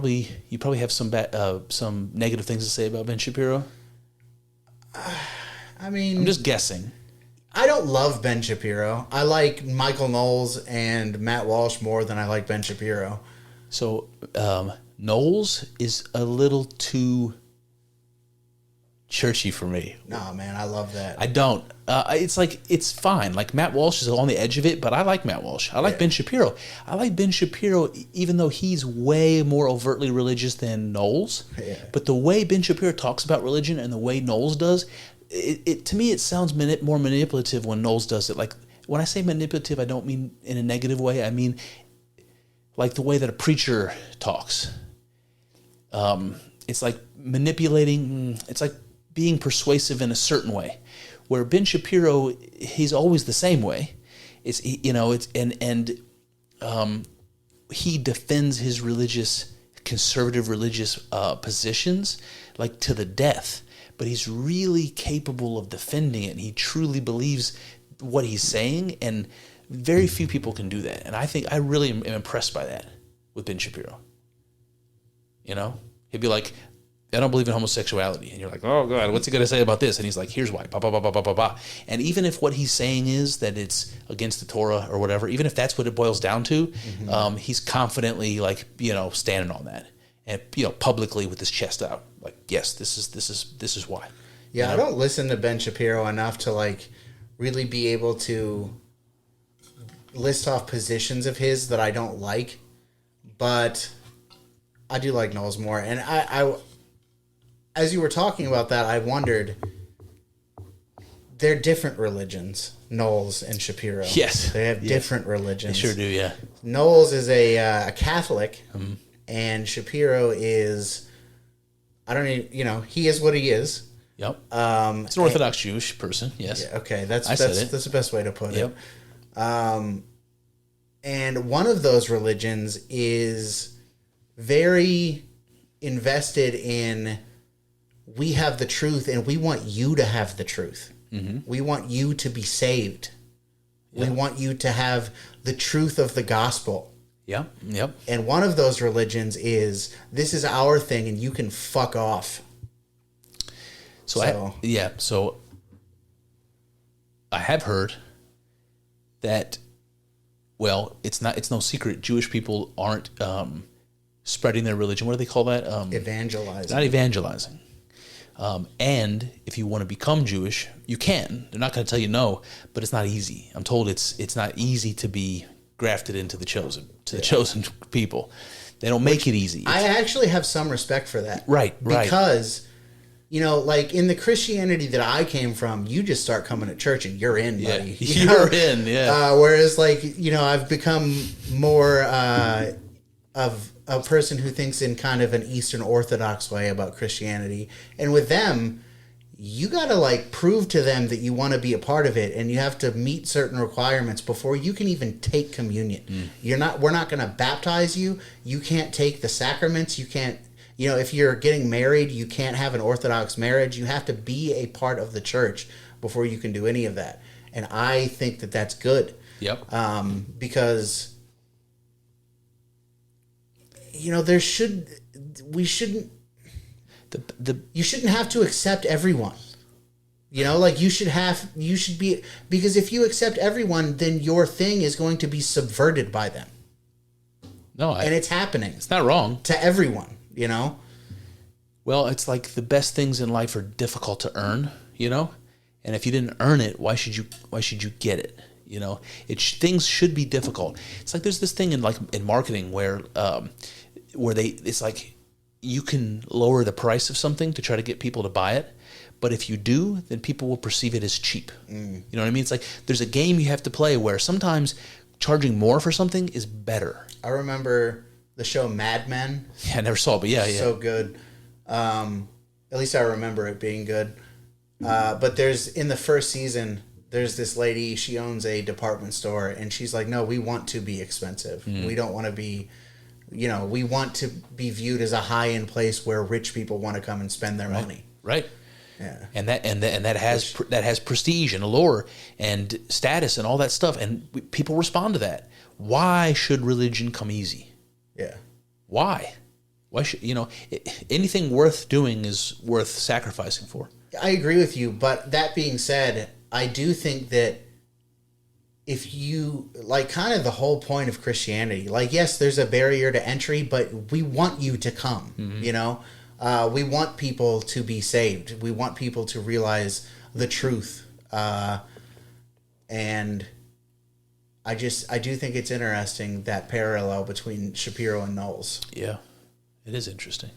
You probably have some negative things to say about Ben Shapiro. I mean, I'm just guessing. I don't love Ben Shapiro. I like Michael Knowles and Matt Walsh more than I like Ben Shapiro. So Knowles is a little too churchy for me. No, man, I love that. I don't. It's fine. Like Matt Walsh is on the edge of it, but I like Matt Walsh. I like Ben Shapiro. I like Ben Shapiro, even though he's way more overtly religious than Knowles. Yeah. But the way Ben Shapiro talks about religion and the way Knowles does, it to me it sounds more manipulative when Knowles does it. Like when I say manipulative, I don't mean in a negative way. I mean like the way that a preacher talks. It's like manipulating. It's like being persuasive in a certain way, where Ben Shapiro, he's always the same way. He defends his conservative religious positions like to the death, but he's really capable of defending it. And he truly believes what he's saying, and very few people can do that. And I really am impressed by that with Ben Shapiro. You know, he'd be like, I don't believe in homosexuality. And you're like, oh, God, what's he going to say about this? And he's like, here's why, blah, blah, blah, blah, blah, blah, blah. And even if what he's saying is that it's against the Torah or whatever, even if that's what it boils down to, he's confidently, like, you know, standing on that. And, you know, publicly with his chest out. Like, yes, this is why. Yeah, you know? I don't listen to Ben Shapiro enough to, like, really be able to list off positions of his that I don't like. But I do like Knowles more. And I as you were talking about that, I wondered, they're different religions, Knowles and Shapiro. Yes. They have different religions. They sure do, yeah. Knowles is a Catholic, and Shapiro is, I don't even, you know, he is what he is. Yep. It's an Orthodox Jewish person, yes. Yeah, okay, that's said that's the best way to put Yep. it. And one of those religions is very invested in, we have the truth and we want you to have the truth. Mm-hmm. We want you to be saved. Yeah. We want you to have the truth of the gospel. Yep. Yep. And one of those religions is, this is our thing and you can fuck off. So I have heard that, well, it's no secret, Jewish people aren't spreading their religion. What do they call that? Evangelizing. Not evangelizing. And if you want to become Jewish, you can. They're not going to tell you no, but it's not easy. I'm told it's not easy to be grafted into the chosen people. They don't make it easy. I actually have some respect for that. Right. Because, you know, like in the Christianity that I came from, you just start coming to church and you're in, buddy. You're in, yeah. Whereas, like, you know, I've become more of a person who thinks in kind of an Eastern Orthodox way about Christianity. And with them, you got to, like, prove to them that you want to be a part of it, and you have to meet certain requirements before you can even take communion. We're not going to baptize you. You can't take the sacraments. You can't, you know, if you're getting married, you can't have an Orthodox marriage. You have to be a part of the church before you can do any of that. And I think that that's good. Yep. Because, you know, you shouldn't have to accept everyone. You know, like you should be, because if you accept everyone, then your thing is going to be subverted by them. And it's happening. It's not wrong. To everyone, you know? Well, it's like the best things in life are difficult to earn, you know? And if you didn't earn it, why should you get it? You know, things should be difficult. It's like there's this thing in marketing where it's like you can lower the price of something to try to get people to buy it, but if you do, then people will perceive it as cheap. You know what I mean? It's like there's a game you have to play where sometimes charging more for something is better. I remember the show Mad Men. Yeah, I never saw it, but yeah. So good. At least I remember it being good. But in the first season, there's this lady, she owns a department store, and she's like, no, we want to be expensive. We don't want to be, you know, we want to be viewed as a high-end place where rich people want to come and spend their money. Right. Yeah. And that has prestige and allure and status and all that stuff, and people respond to that. Why should religion come easy? Yeah. Why? Why should anything worth doing is worth sacrificing for? I agree with you, but that being said, I do think that if you like kind of the whole point of Christianity, like, yes, there's a barrier to entry, but we want you to come, we want people to be saved. We want people to realize the truth. And I do think it's interesting, that parallel between Shapiro and Knowles. Yeah, it is interesting.